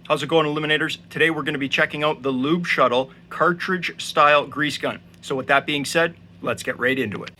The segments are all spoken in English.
How's it going, Eliminators? Today we're going to be checking out the Lube Shuttle cartridge style grease gun. So with that being said, let's get right into it.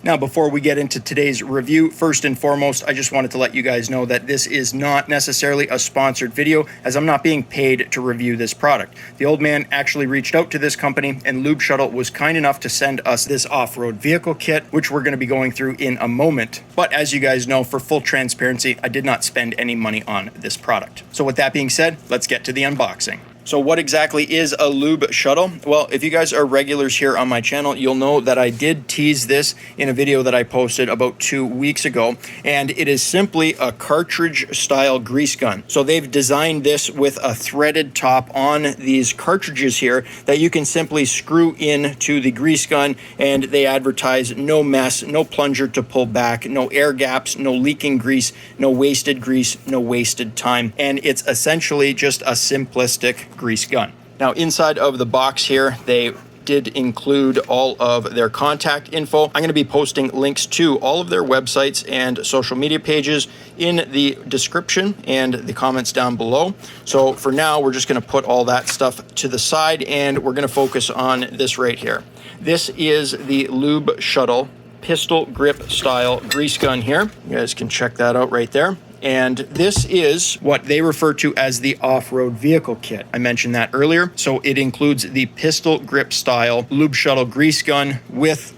Now, before we get into today's review, first and foremost, I just wanted to let you guys know that this is not necessarily a sponsored video, as I'm not being paid to review this product. The old man actually reached out to this company, and Lube Shuttle was kind enough to send us this off-road vehicle kit, which we're going to be going through in a moment. But as you guys know, for full transparency, I did not spend any money on this product. So with that being said, let's get to the unboxing. So what exactly is a Lube Shuttle? Well, if you guys are regulars here on my channel, you'll know that I did tease this in a video that I posted about 2 weeks ago, and it is simply a cartridge style grease gun. So they've designed this with a threaded top on these cartridges here that you can simply screw in to the grease gun, and they advertise no mess, no plunger to pull back, no air gaps, no leaking grease, no wasted grease, no wasted time, and it's essentially just a simplistic grease gun. Now, inside of the box here, they did include all of their contact info. I'm going to be posting links to all of their websites and social media pages in the description and the comments down below. So for now, we're just going to put all that stuff to the side, and we're going to focus on this right here. This is the Lube Shuttle pistol grip style grease gun here. You guys can check that out right there. And this is what they refer to as the off-road vehicle kit. I mentioned that earlier. So it includes the pistol grip style Lube Shuttle grease gun with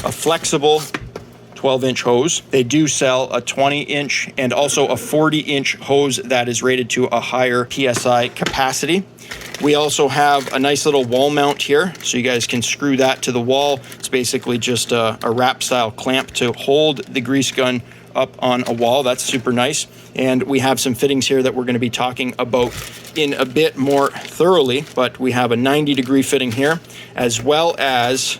a flexible 12-inch hose. They do sell a 20-inch and also a 40-inch hose that is rated to a higher PSI capacity. We also have a nice little wall mount here, so you guys can screw that to the wall. It's basically just a wrap style clamp to hold the grease gun up on a wall. That's super nice. And we have some fittings here that we're going to be talking about in a bit more thoroughly, but we have a 90-degree fitting here, as well as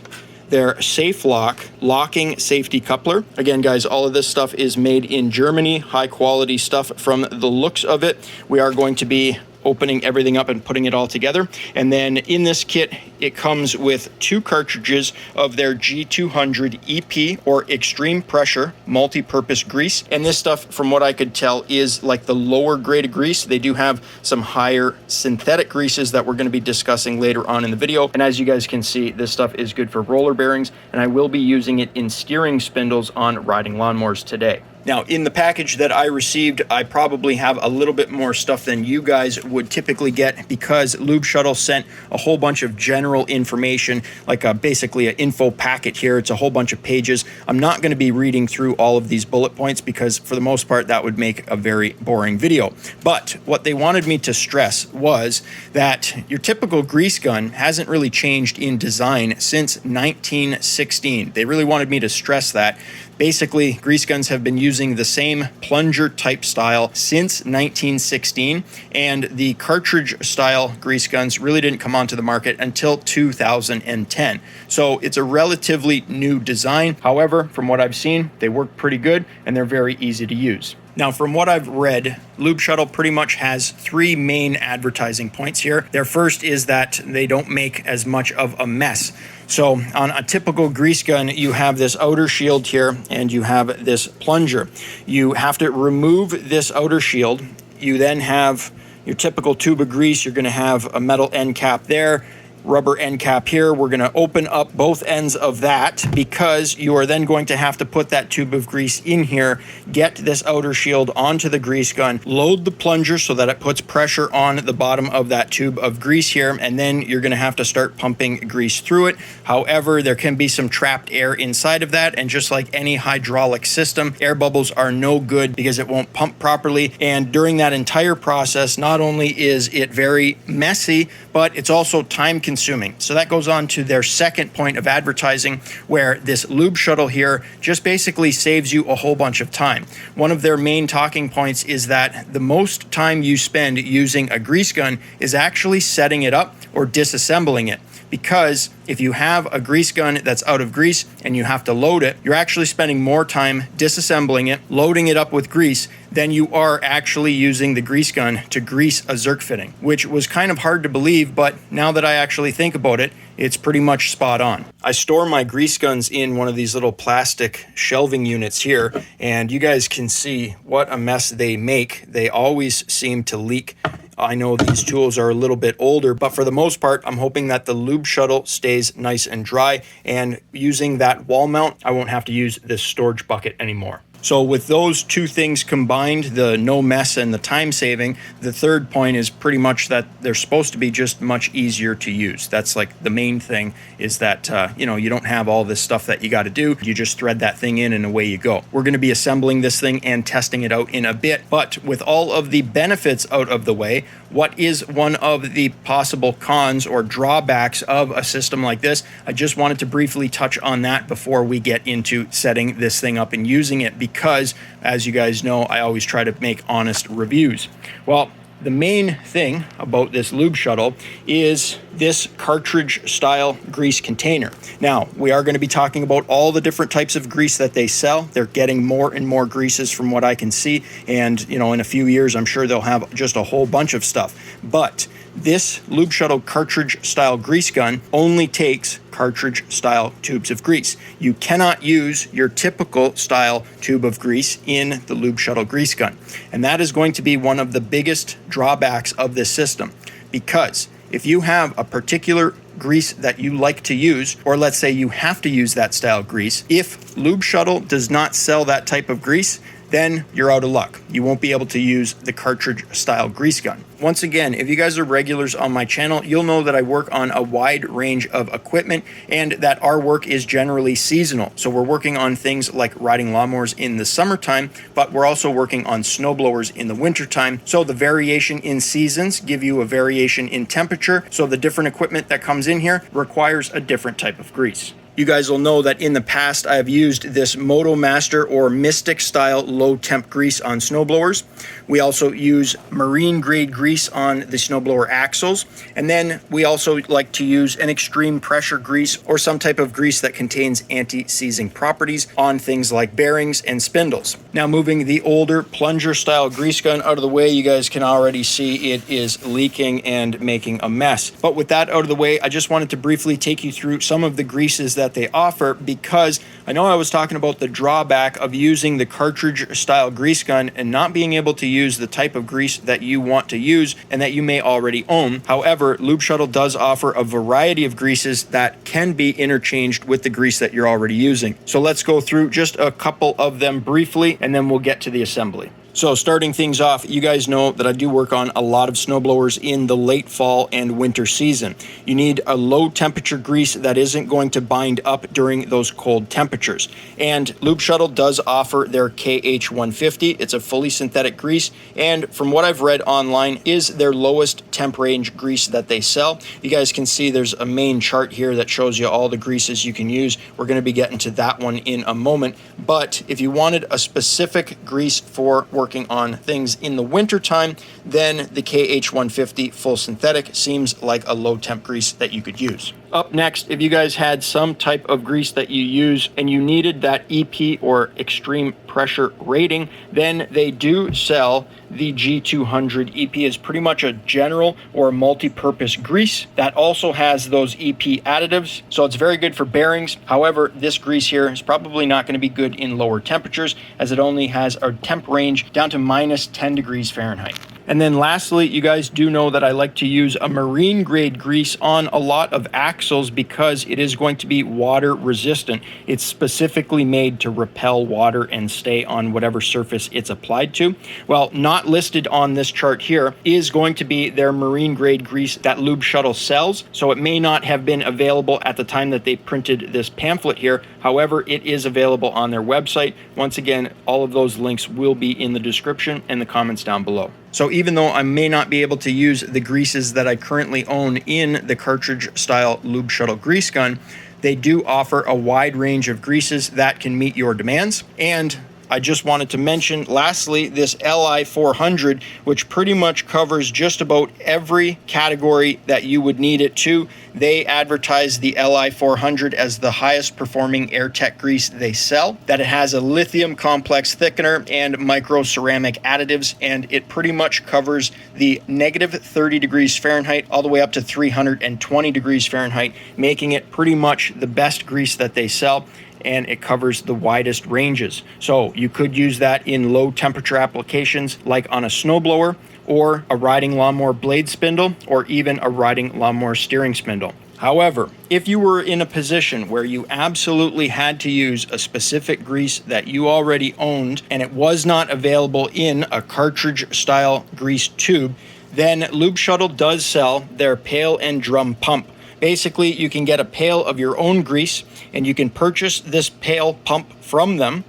their Safe Lock locking safety coupler. Again, guys, all of this stuff is made in Germany, high quality stuff from the looks of it. We are going to be opening everything up and putting it all together. And then in this kit, it comes with 2 cartridges of their G200 EP or extreme pressure multi-purpose grease. And this stuff, from what I could tell, is like the lower grade of grease. They do have some higher synthetic greases that we're going to be discussing later on in the video. And as you guys can see, this stuff is good for roller bearings, and I will be using it in steering spindles on riding lawnmowers today. Now, in the package that I received, I probably have a little bit more stuff than you guys would typically get, because Lube Shuttle sent a whole bunch of general information, like basically an info packet here. It's a whole bunch of pages. I'm not going to be reading through all of these bullet points because for the most part, that would make a very boring video. But what they wanted me to stress was that your typical grease gun hasn't really changed in design since 1916. They really wanted me to stress that. Basically, grease guns have been using the same plunger type style since 1916, and the cartridge style grease guns really didn't come onto the market until 2010. So it's a relatively new design. However, from what I've seen, they work pretty good and they're very easy to use. Now, from what I've read, Lube Shuttle pretty much has 3 main advertising points here. Their first is that they don't make as much of a mess. So on a typical grease gun, you have this outer shield here and you have this plunger. You have to remove this outer shield. You then have your typical tube of grease. You're going to have a metal end cap there, rubber end cap here. We're going to open up both ends of that because you are then going to have to put that tube of grease in here, get this outer shield onto the grease gun, load the plunger so that it puts pressure on the bottom of that tube of grease here, and then you're going to have to start pumping grease through it. However, there can be some trapped air inside of that, and just like any hydraulic system, air bubbles are no good because it won't pump properly. And during that entire process, not only is it very messy, but it's also time consuming. So that goes on to their second point of advertising, where this Lube Shuttle here just basically saves you a whole bunch of time. One of their main talking points is that the most time you spend using a grease gun is actually setting it up or disassembling it. because if you have a grease gun that's out of grease and you have to load it, you're actually spending more time disassembling it, loading it up with grease, than you are actually using the grease gun to grease a Zerk fitting, which was kind of hard to believe, but now that I actually think about it, it's pretty much spot on. I store my grease guns in one of these little plastic shelving units here, and you guys can see what a mess they make. They always seem to leak. I know these tools are a little bit older, but for the most part, I'm hoping that the Lube Shuttle stays nice and dry, and using that wall mount, I won't have to use this storage bucket anymore. So with those two things combined, the no mess and the time saving, the third point is pretty much that they're supposed to be just much easier to use. That's like the main thing, is that, you don't have all this stuff that you got to do. You just thread that thing in and away you go. We're going to be assembling this thing and testing it out in a bit, but with all of the benefits out of the way, what is one of the possible cons or drawbacks of a system like this? I just wanted to briefly touch on that before we get into setting this thing up and using it, because as you guys know, I always try to make honest reviews. Well, the main thing about this Lube Shuttle is this cartridge style grease container. Now, we are going to be talking about all the different types of grease that they sell. They're getting more and more greases from what I can see. And, in a few years, I'm sure they'll have just a whole bunch of stuff. But this Lube Shuttle cartridge style grease gun only takes cartridge style tubes of grease. You cannot use your typical style tube of grease in the Lube Shuttle grease gun. And that is going to be one of the biggest drawbacks of this system, because if you have a particular grease that you like to use, or let's say you have to use that style grease, if Lube Shuttle does not sell that type of grease, then you're out of luck. You won't be able to use the cartridge style grease gun. Once again, if you guys are regulars on my channel, you'll know that I work on a wide range of equipment and that our work is generally seasonal. So we're working on things like riding lawnmowers in the summertime, but we're also working on snowblowers in the wintertime. So the variation in seasons give you a variation in temperature. So the different equipment that comes in here requires a different type of grease. You guys will know that in the past I have used this Moto Master or Mystic style low temp grease on snowblowers. We also use marine grade grease on the snowblower axles. And then we also like to use an extreme pressure grease or some type of grease that contains anti-seizing properties on things like bearings and spindles. Now, moving the older plunger style grease gun out of the way, you guys can already see it is leaking and making a mess. But with that out of the way, I just wanted to briefly take you through some of the greases that they offer, because I know I was talking about the drawback of using the cartridge style grease gun and not being able to use the type of grease that you want to use and that you may already own. However, Lube Shuttle does offer a variety of greases that can be interchanged with the grease that you're already using. So let's go through just a couple of them briefly, and then we'll get to the assembly. So starting things off, you guys know that I do work on a lot of snowblowers in the late fall and winter season. You need a low temperature grease that isn't going to bind up during those cold temperatures. And Lube Shuttle does offer their KH150. It's a fully synthetic grease, and from what I've read online, is their lowest temp range grease that they sell. You guys can see there's a main chart here that shows you all the greases you can use. We're going to be getting to that one in a moment. But if you wanted a specific grease for working on things in the winter time, then the KH150 full synthetic seems like a low temp grease that you could use. Up next, if you guys had some type of grease that you use and you needed that EP or extreme pressure rating, then they do sell the G200. EP is pretty much a general or multi-purpose grease that also has those EP additives, so it's very good for bearings. However, this grease here is probably not going to be good in lower temperatures, as it only has a temp range down to minus 10 degrees Fahrenheit. And then lastly, you guys do know that I like to use a marine grade grease on a lot of axles because it is going to be water resistant. It's specifically made to repel water and stay on whatever surface it's applied to. Well, not listed on this chart here is going to be their marine grade grease that Lube Shuttle sells. So it may not have been available at the time that they printed this pamphlet here. However, it is available on their website. Once again, all of those links will be in the description and the comments down below. So even though I may not be able to use the greases that I currently own in the cartridge style Lube Shuttle grease gun, they do offer a wide range of greases that can meet your demands. And I just wanted to mention, lastly, this LI400, which pretty much covers just about every category that you would need it to. They advertise the LI400 as the highest performing air tech grease they sell, that it has a lithium complex thickener and micro ceramic additives, and it pretty much covers the negative 30 degrees Fahrenheit all the way up to 320 degrees Fahrenheit, making it pretty much the best grease that they sell, and it covers the widest ranges. So you could use that in low temperature applications like on a snowblower, or a riding lawnmower blade spindle, or even a riding lawnmower steering spindle. However, if you were in a position where you absolutely had to use a specific grease that you already owned and it was not available in a cartridge style grease tube, then Lube Shuttle does sell their pail and drum pump. Basically, you can get a pail of your own grease and you can purchase this pail pump from them.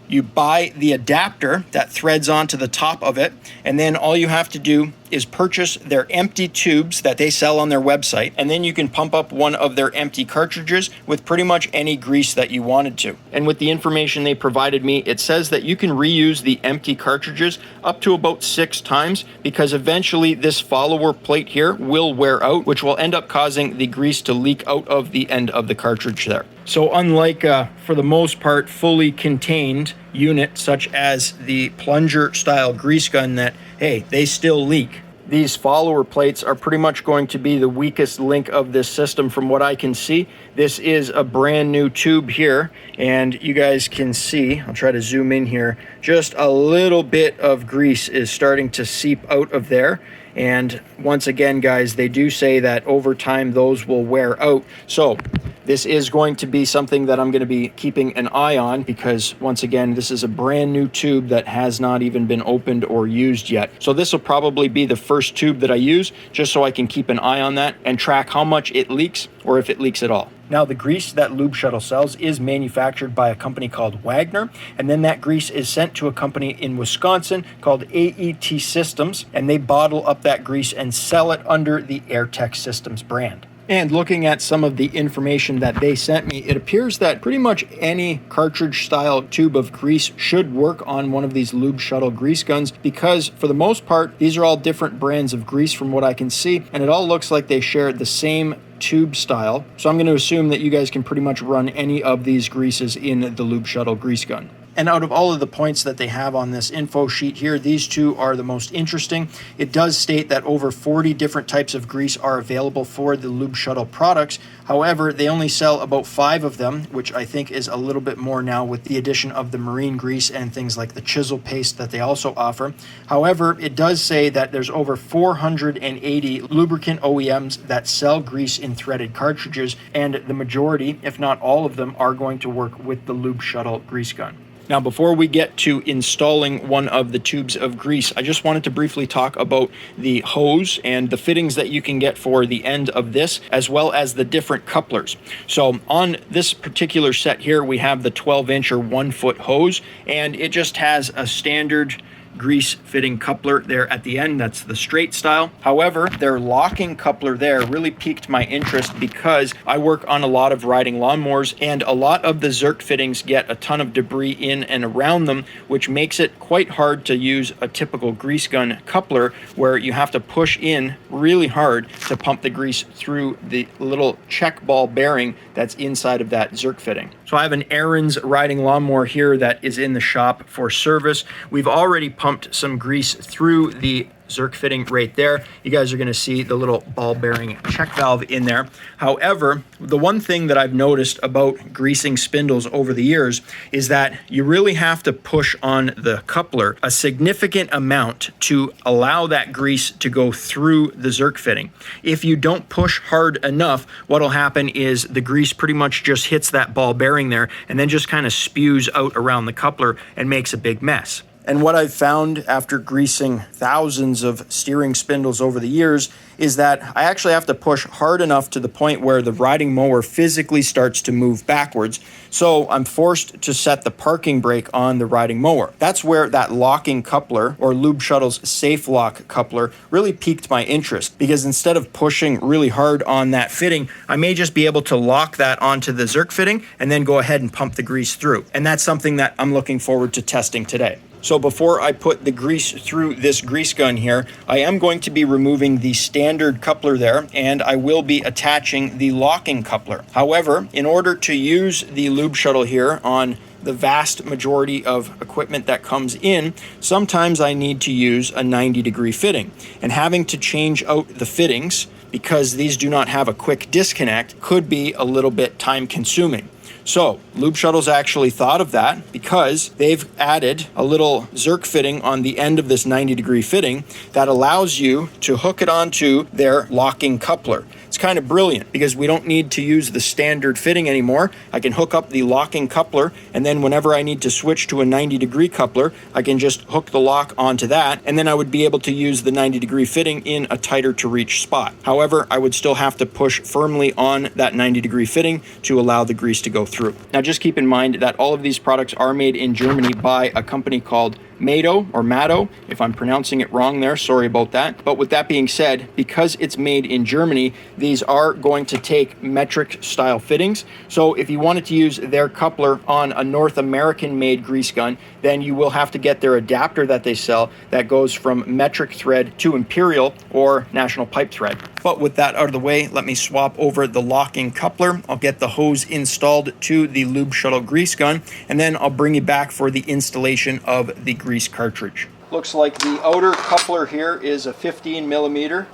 You buy the adapter that threads onto the top of it, and then all you have to do is purchase their empty tubes that they sell on their website, and then you can pump up one of their empty cartridges with pretty much any grease that you wanted to. And with the information they provided me, it says that you can reuse the empty cartridges up to about 6 times, because eventually this follower plate here will wear out, which will end up causing the grease to leak out of the end of the cartridge there. So unlike, for the most part, fully contained unit such as the plunger style grease gun that, hey, they still leak, these follower plates are pretty much going to be the weakest link of this system from what I can see. This is a brand new tube here, and you guys can see, I'll try to zoom in here, just a little bit of grease is starting to seep out of there. And once again, guys, they do say that over time those will wear out. So this is going to be something that I'm going to be keeping an eye on, because once again, this is a brand new tube that has not even been opened or used yet. So this will probably be the first tube that I use, just so I can keep an eye on that and track how much it leaks, or if it leaks at all. Now, the grease that Lube Shuttle sells is manufactured by a company called Wagner, and then that grease is sent to a company in Wisconsin called AET Systems, and they bottle up that grease and sell it under the AirTech Systems brand. And looking at some of the information that they sent me, it appears that pretty much any cartridge style tube of grease should work on one of these Lube Shuttle grease guns, because for the most part, these are all different brands of grease from what I can see, and it all looks like they share the same tube style. So I'm going to assume that you guys can pretty much run any of these greases in the Lube Shuttle grease gun. And out of all of the points that they have on this info sheet here, these two are the most interesting. It does state that over 40 different types of grease are available for the Lube Shuttle products. However, they only sell about 5 of them, which I think is a little bit more now with the addition of the marine grease and things like the chisel paste that they also offer. However, it does say that there's over 480 lubricant OEMs that sell grease in threaded cartridges, and the majority, if not all of them, are going to work with the Lube Shuttle grease gun. Now, before we get to installing one of the tubes of grease, I just wanted to briefly talk about the hose and the fittings that you can get for the end of this, as well as the different couplers. So on this particular set here, we have the 12-inch or 1-foot hose, and it just has a standard grease fitting coupler there at the end. That's the straight style. However, their locking coupler there really piqued my interest, because I work on a lot of riding lawnmowers, and a lot of the Zerk fittings get a ton of debris in and around them, which makes it quite hard to use a typical grease gun coupler, where you have to push in really hard to pump the grease through the little check ball bearing that's inside of that Zerk fitting. So I have an Aaron's riding lawnmower here that is in the shop for service. We've already pumped some grease through the Zerk fitting right there. You guys are going to see the little ball bearing check valve in there. However, the one thing that I've noticed about greasing spindles over the years is that you really have to push on the coupler a significant amount to allow that grease to go through the Zerk fitting. If you don't push hard enough, what'll happen is the grease pretty much just hits that ball bearing there and then just kind of spews out around the coupler and makes a big mess. And what I've found after greasing thousands of steering spindles over the years is that I actually have to push hard enough to the point where the riding mower physically starts to move backwards. So I'm forced to set the parking brake on the riding mower. That's where that locking coupler, or Lube Shuttle's Safe Lock coupler, really piqued my interest, because instead of pushing really hard on that fitting, I may just be able to lock that onto the Zerk fitting and then go ahead and pump the grease through. And that's something that I'm looking forward to testing today. So before I put the grease through this grease gun here, I am going to be removing the standard coupler there, and I will be attaching the locking coupler. However, in order to use the Lube Shuttle here on the vast majority of equipment that comes in, sometimes I need to use a 90-degree fitting. And having to change out the fittings, because these do not have a quick disconnect, could be a little bit time consuming. So Lube Shuttle's actually thought of that, because they've added a little Zerk fitting on the end of this 90-degree fitting that allows you to hook it onto their locking coupler. It's kind of brilliant, because we don't need to use the standard fitting anymore. I can hook up the locking coupler, and then whenever I need to switch to a 90-degree coupler, I can just hook the lock onto that, and then I would be able to use the 90-degree fitting in a tighter to reach spot. However, I would still have to push firmly on that 90-degree fitting to allow the grease to go through. Now just keep in mind that all of these products are made in Germany by a company called Mado or Mado. If I'm pronouncing it wrong there, sorry about that. But with that being said, because it's made in Germany, these are going to take metric style fittings. So if you wanted to use their coupler on a North American made grease gun, then you will have to get their adapter that they sell that goes from metric thread to imperial or national pipe thread. But with that out of the way, let me swap over the locking coupler. I'll get the hose installed to the Lube Shuttle grease gun, and then I'll bring you back for the installation of the grease cartridge. Looks like the outer coupler here is a 15 millimeter,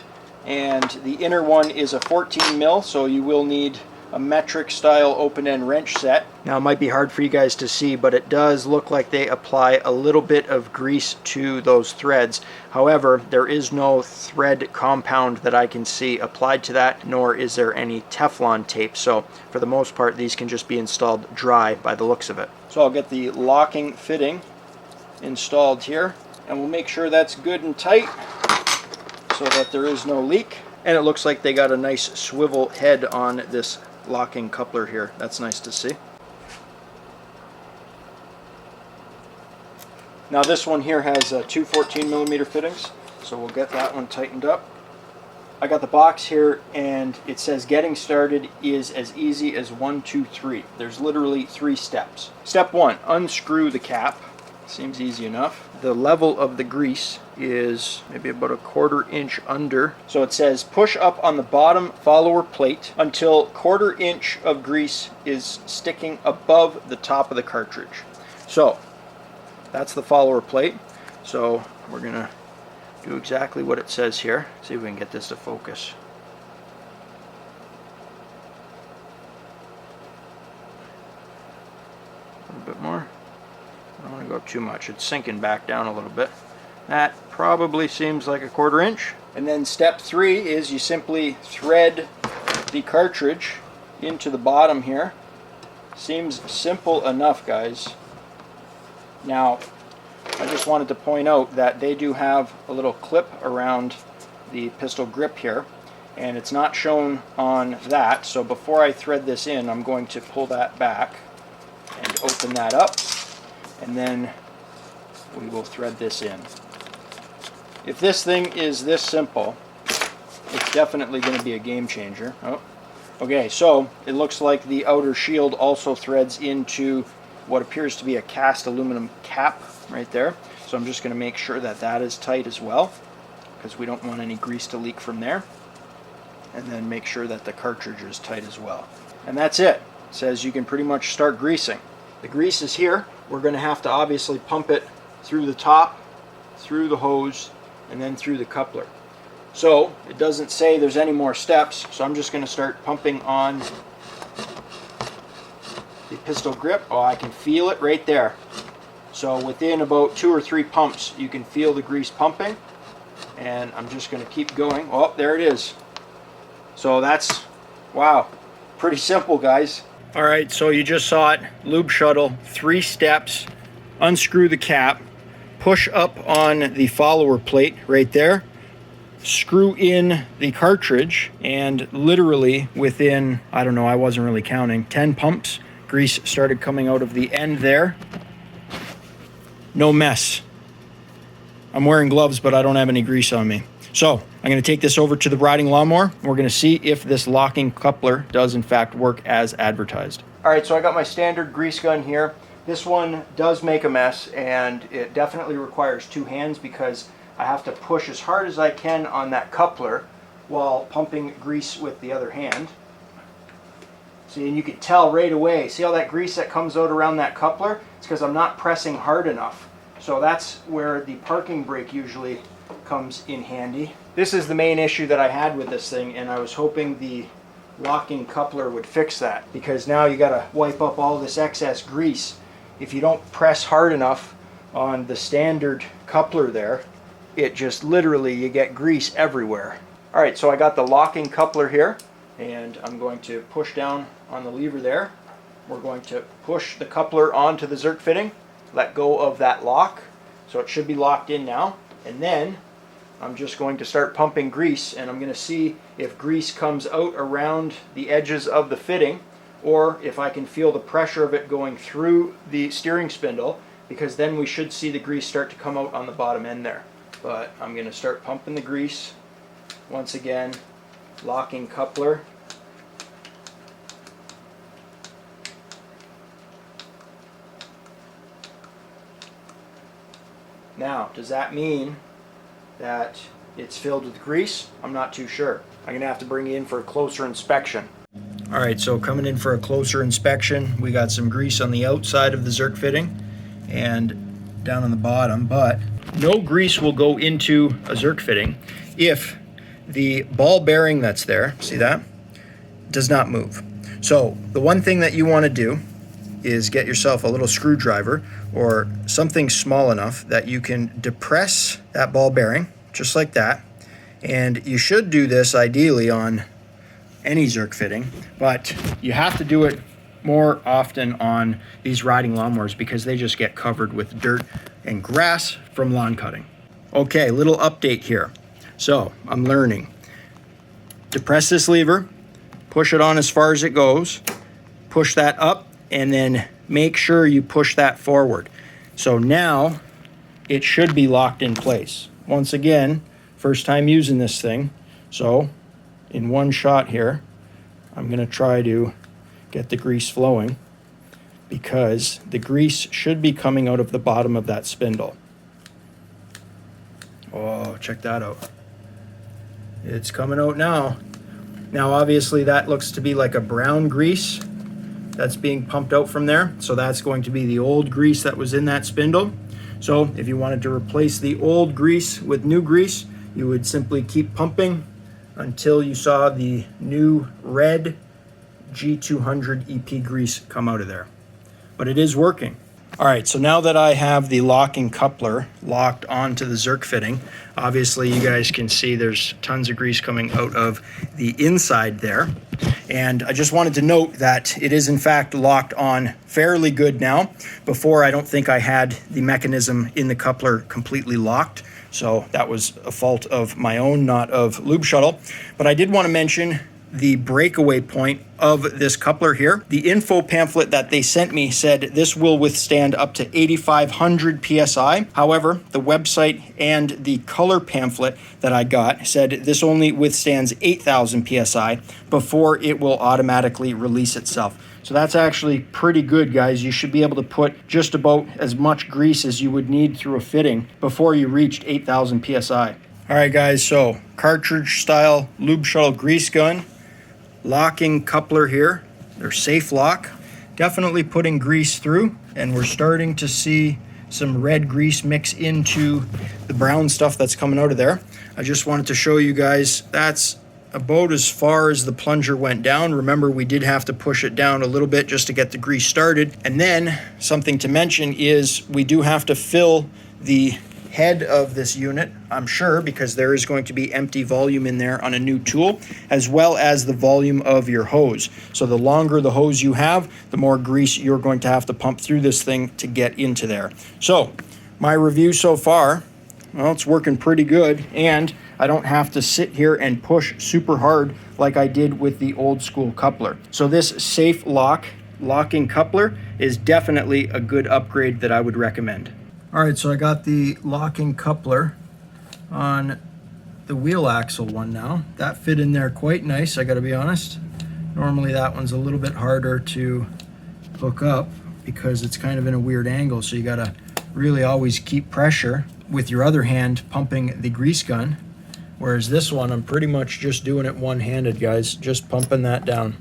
and the inner one is a 14 mil, so you will need a metric style open-end wrench set. Now it might be hard for you guys to see, but it does look like they apply a little bit of grease to those threads. However, there is no thread compound that I can see applied to that, nor is there any Teflon tape. So for the most part, these can just be installed dry by the looks of it. So I'll get the locking fitting installed here, and we'll make sure that's good and tight so that there is no leak. And it looks like they got a nice swivel head on this locking coupler here. That's nice to see. Now this one here has two 14 millimeter fittings, so we'll get that one tightened up. I got the box here, and it says getting started is as easy as 1, 2, 3. There's literally 3 steps. Step 1, unscrew the cap. Seems easy enough. The level of the grease is maybe about a 1/4 inch under. So it says push up on the bottom follower plate until 1/4 inch of grease is sticking above the top of the cartridge. So that's the follower plate. So we're gonna do exactly what it says here. See if we can get this to focus. A little bit more. I don't want to go up too much. It's sinking back down a little bit. That probably seems like a 1/4 inch. And then step 3 is you simply thread the cartridge into the bottom here. Seems simple enough, guys. Now, I just wanted to point out that they do have a little clip around the pistol grip here, and it's not shown on that. So before I thread this in, I'm going to pull that back and open that up, and then we will thread this in. If this thing is this simple, it's definitely going to be a game changer. Oh, okay, so it looks like the outer shield also threads into what appears to be a cast aluminum cap right there. So I'm just going to make sure that that is tight as well, because we don't want any grease to leak from there. And then make sure that the cartridge is tight as well. And that's it. It says you can pretty much start greasing. The grease is here. We're going to have to obviously pump it through the top, through the hose, and then through the coupler. So it doesn't say there's any more steps, so I'm just going to start pumping on the pistol grip. Oh, I can feel it right there. So within about 2 or 3 pumps, you can feel the grease pumping, and I'm just going to keep going. Oh, there it is. So that's, wow, pretty simple, guys. All right, so you just saw it. Lube Shuttle, 3 steps. Unscrew the cap, push up on the follower plate right there, screw in the cartridge, and literally within, I don't know, I wasn't really counting, 10 pumps, grease started coming out of the end there. No mess. I'm wearing gloves, but I don't have any grease on me. So I'm going to take this over to the riding lawnmower. We're going to see if this locking coupler does in fact work as advertised. All right, so I got my standard grease gun here. This one does make a mess, and it definitely requires two hands because I have to push as hard as I can on that coupler while pumping grease with the other hand. See, and you can tell right away, see all that grease that comes out around that coupler? It's because I'm not pressing hard enough. So that's where the parking brake usually comes in handy. This is the main issue that I had with this thing, and I was hoping the locking coupler would fix that, because now you got to wipe up all this excess grease. If you don't press hard enough on the standard coupler there, it just literally, you get grease everywhere. All right, so I got the locking coupler here, and I'm going to push down on the lever there. We're going to push the coupler onto the Zerk fitting, let go of that lock, so it should be locked in now, and then I'm just going to start pumping grease, and I'm going to see if grease comes out around the edges of the fitting, or if I can feel the pressure of it going through the steering spindle, because then we should see the grease start to come out on the bottom end there. But I'm going to start pumping the grease. Once again, locking coupler. Now, does that mean that it's filled with grease? I'm not too sure. I'm going to have to bring it in for a closer inspection. All right, so coming in for a closer inspection, we got some grease on the outside of the Zerk fitting and down on the bottom, but no grease will go into a Zerk fitting if the ball bearing that's there, see that, does not move. So the one thing that you want to do is get yourself a little screwdriver or something small enough that you can depress that ball bearing, just like that. And you should do this ideally on any Zerk fitting, but you have to do it more often on these riding lawnmowers because they just get covered with dirt and grass from lawn cutting. Okay, little update here. So I'm learning. Depress this lever, push it on as far as it goes, push that up, and then make sure you push that forward. So now it should be locked in place. Once again, first time using this thing, so in one shot here, I'm going to try to get the grease flowing because the grease should be coming out of the bottom of that spindle. Oh, check that out. It's coming out now. Now, obviously, that looks to be like a brown grease that's being pumped out from there. So that's going to be the old grease that was in that spindle. So if you wanted to replace the old grease with new grease, you would simply keep pumping until you saw the new red G200 EP grease come out of there. But it is working. All right, so now that I have the locking coupler locked onto the Zerk fitting, obviously you guys can see there's tons of grease coming out of the inside there. And I just wanted to note that it is in fact locked on fairly good now. Before, I don't think I had the mechanism in the coupler completely locked. So that was a fault of my own, not of Lube Shuttle. But I did want to mention the breakaway point of this coupler here. The info pamphlet that they sent me said this will withstand up to 8,500 PSI. However, the website and the color pamphlet that I got said this only withstands 8,000 PSI before it will automatically release itself. So that's actually pretty good, guys. You should be able to put just about as much grease as you would need through a fitting before you reached 8,000 PSI. All right, guys, so cartridge style Lube Shuttle grease gun. Locking coupler here, they're safe lock, definitely putting grease through, and we're starting to see some red grease mix into the brown stuff that's coming out of there. I just wanted to show you guys that's about as far as the plunger went down. Remember, we did have to push it down a little bit just to get the grease started. And then something to mention is we do have to fill the head of this unit, I'm sure, because there is going to be empty volume in there on a new tool, as well as the volume of your hose. So the longer the hose you have, the more grease you're going to have to pump through this thing to get into there. So My review so far, well, it's working pretty good, and I don't have to sit here and push super hard like I did with the old school coupler. So this safe locking coupler is definitely a good upgrade that I would recommend. All right, so I got the locking coupler on the wheel axle one now. That fit in there quite nice, I gotta be honest. Normally that one's a little bit harder to hook up because it's kind of in a weird angle, so you gotta really always keep pressure with your other hand pumping the grease gun. Whereas this one, I'm pretty much just doing it one-handed, guys, just pumping that down,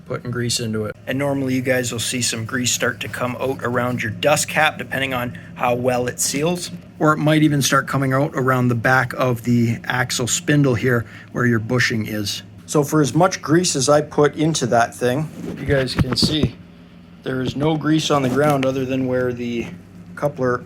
putting grease into it. And normally you guys will see some grease start to come out around your dust cap, depending on how well it seals. Or it might even start coming out around the back of the axle spindle here where your bushing is. So for as much grease as I put into that thing, you guys can see there is no grease on the ground other than where the coupler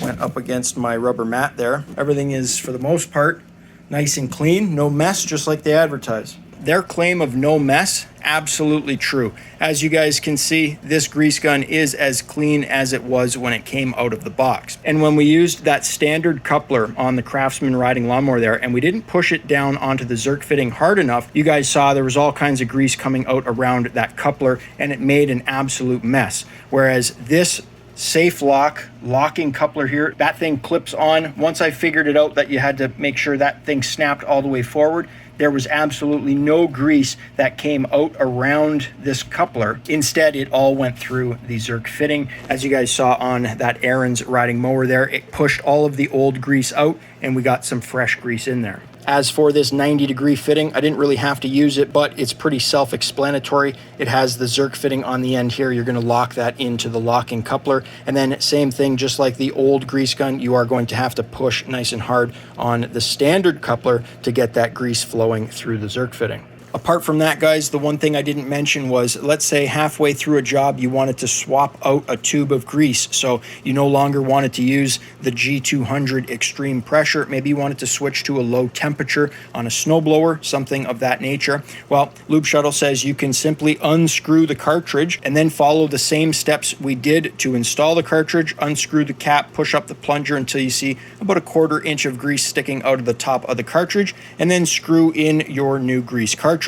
went up against my rubber mat there. Everything is, for the most part, nice and clean, no mess, just like they advertise. Their claim of no mess, absolutely true. As you guys can see, this grease gun is as clean as it was when it came out of the box. And when we used that standard coupler on the Craftsman riding lawnmower there, and we didn't push it down onto the Zerk fitting hard enough, you guys saw there was all kinds of grease coming out around that coupler, and it made an absolute mess. Whereas this safe locking coupler here, that thing clips on. Once I figured it out that you had to make sure that thing snapped all the way forward, there was absolutely no grease that came out around this coupler. Instead, it all went through the Zerk fitting. As you guys saw on that Aaron's riding mower there, it pushed all of the old grease out and we got some fresh grease in there. As for this 90-degree fitting, I didn't really have to use it, but it's pretty self-explanatory. It has the Zerk fitting on the end here. You're going to lock that into the locking coupler. And then same thing, just like the old grease gun, you are going to have to push nice and hard on the standard coupler to get that grease flowing through the Zerk fitting. Apart from that, guys, the one thing I didn't mention was, let's say halfway through a job, you wanted to swap out a tube of grease. So you no longer wanted to use the G200 extreme pressure. Maybe you wanted to switch to a low temperature on a snowblower, something of that nature. Well, Lube Shuttle says you can simply unscrew the cartridge and then follow the same steps we did to install the cartridge, unscrew the cap, push up the plunger until you see about a 1/4 inch of grease sticking out of the top of the cartridge, and then screw in your new grease cartridge.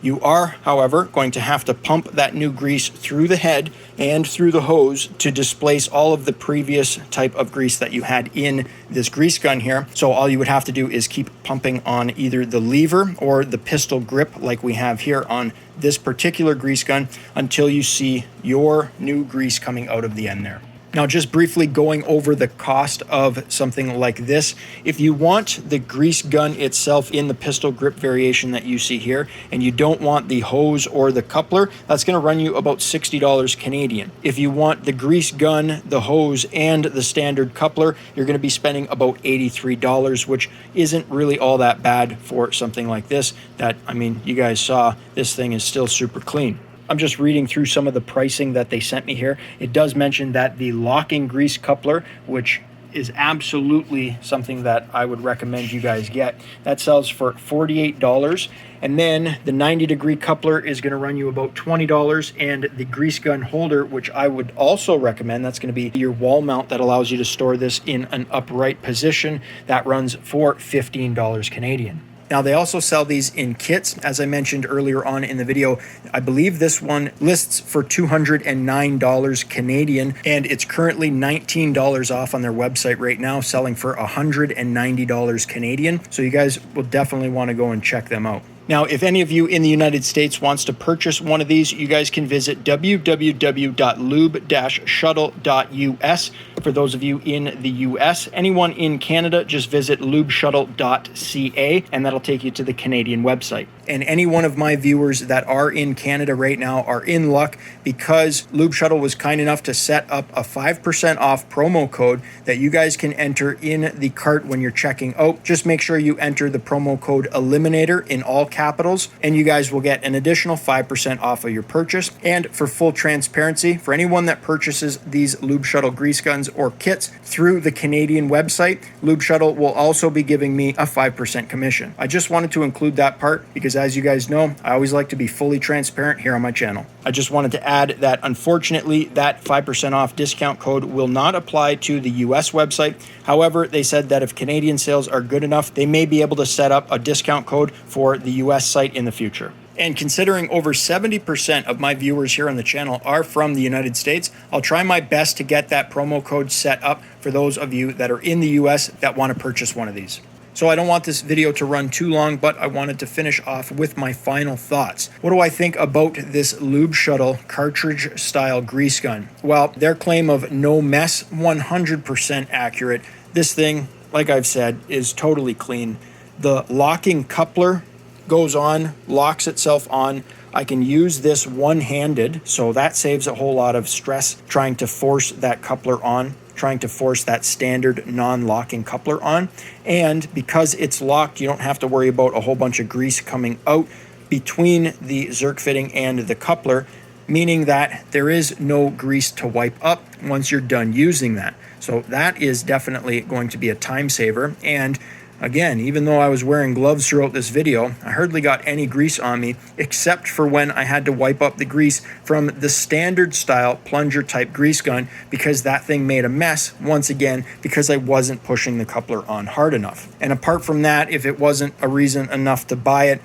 You are, however, going to have to pump that new grease through the head and through the hose to displace all of the previous type of grease that you had in this grease gun here. So all you would have to do is keep pumping on either the lever or the pistol grip like we have here on this particular grease gun until you see your new grease coming out of the end there. Now, just briefly going over the cost of something like this. If you want the grease gun itself in the pistol grip variation that you see here, and you don't want the hose or the coupler, that's going to run you about $60 Canadian. If you want the grease gun, the hose, and the standard coupler, you're going to be spending about $83, which isn't really all that bad for something like this. That, I mean, you guys saw this thing is still super clean. I'm just reading through some of the pricing that they sent me here. It does mention that the locking grease coupler, which is absolutely something that I would recommend you guys get, that sells for $48. And then the 90-degree coupler is going to run you about $20. And the grease gun holder, which I would also recommend, that's going to be your wall mount that allows you to store this in an upright position, that runs for $15 Canadian. Now, they also sell these in kits. As I mentioned earlier on in the video, I believe this one lists for $209 Canadian, and it's currently $19 off on their website right now, selling for $190 Canadian. So you guys will definitely want to go and check them out. Now, if any of you in the United States wants to purchase one of these, you guys can visit www.lube-shuttle.us. For those of you in the US, anyone in Canada, just visit lubeshuttle.ca, and that'll take you to the Canadian website. And any one of my viewers that are in Canada right now are in luck, because Lube Shuttle was kind enough to set up a 5% off promo code that you guys can enter in the cart when you're checking out. Just make sure you enter the promo code Eliminator in all capitals, and you guys will get an additional 5% off of your purchase. And for full transparency, for anyone that purchases these Lube Shuttle grease guns or kits through the Canadian website, Lube Shuttle will also be giving me a 5% commission. I just wanted to include that part because, as you guys know, I always like to be fully transparent here on my channel. I just wanted to add that unfortunately that 5% off discount code will not apply to the US website. However, they said that if Canadian sales are good enough, they may be able to set up a discount code for the US site in the future. And considering over 70% of my viewers here on the channel are from the United States, I'll try my best to get that promo code set up for those of you that are in the US that want to purchase one of these. So I don't want this video to run too long, but I wanted to finish off with my final thoughts. What do I think about this Lube Shuttle cartridge style grease gun? Well, their claim of no mess, 100% accurate. This thing, like I've said, is totally clean. The locking coupler goes on, locks itself on. I can use this one-handed, so that saves a whole lot of stress trying to force that coupler on, trying to force that standard non-locking coupler on. And because it's locked, you don't have to worry about a whole bunch of grease coming out between the Zerk fitting and the coupler, meaning that there is no grease to wipe up once you're done using that. So that is definitely going to be a time saver. And again, even though I was wearing gloves throughout this video, I hardly got any grease on me except for when I had to wipe up the grease from the standard style plunger type grease gun because that thing made a mess once again because I wasn't pushing the coupler on hard enough. And apart from that, if it wasn't a reason enough to buy it,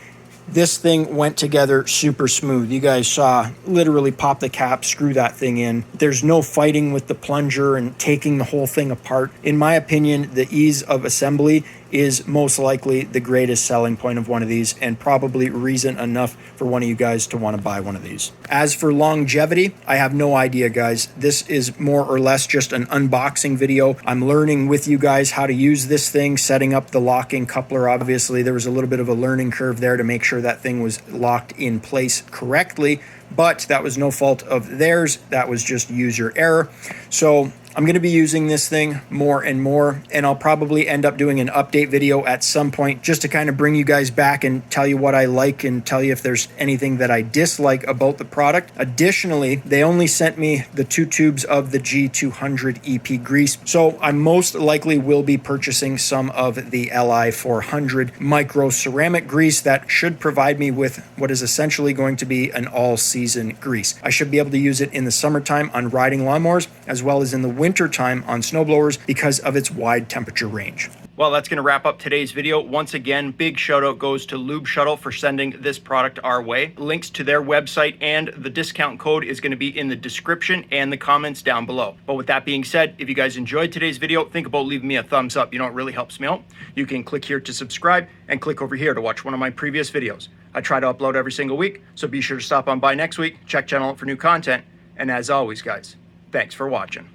this thing went together super smooth. You guys saw, literally pop the cap, screw that thing in. There's no fighting with the plunger and taking the whole thing apart. In my opinion, the ease of assembly is most likely the greatest selling point of one of these and probably reason enough for one of you guys to want to buy one of these. As for longevity, I have no idea, guys. This is more or less just an unboxing video. I'm learning with you guys how to use this thing, setting up the locking coupler. Obviously, there was a little bit of a learning curve there to make sure that thing was locked in place correctly, but that was no fault of theirs. That was just user error. So I'm going to be using this thing more and more, and I'll probably end up doing an update video at some point just to kind of bring you guys back and tell you what I like and tell you if there's anything that I dislike about the product. Additionally, they only sent me the 2 tubes of the G200 EP grease, so I most likely will be purchasing some of the LI 400 micro ceramic grease that should provide me with what is essentially going to be an all-season grease. I should be able to use it in the summertime on riding lawnmowers as well as in the winter time on snowblowers because of its wide temperature range. Well, that's going to wrap up today's video. Once again, big shout out goes to Lube Shuttle for sending this product our way. Links to their website and the discount code is going to be in the description and the comments down below. But with that being said, if you guys enjoyed today's video, think about leaving me a thumbs up. You know, it really helps me out. You can click here to subscribe and click over here to watch one of my previous videos. I try to upload every single week, so be sure to stop on by next week, check channel out for new content. And as always, guys, thanks for watching.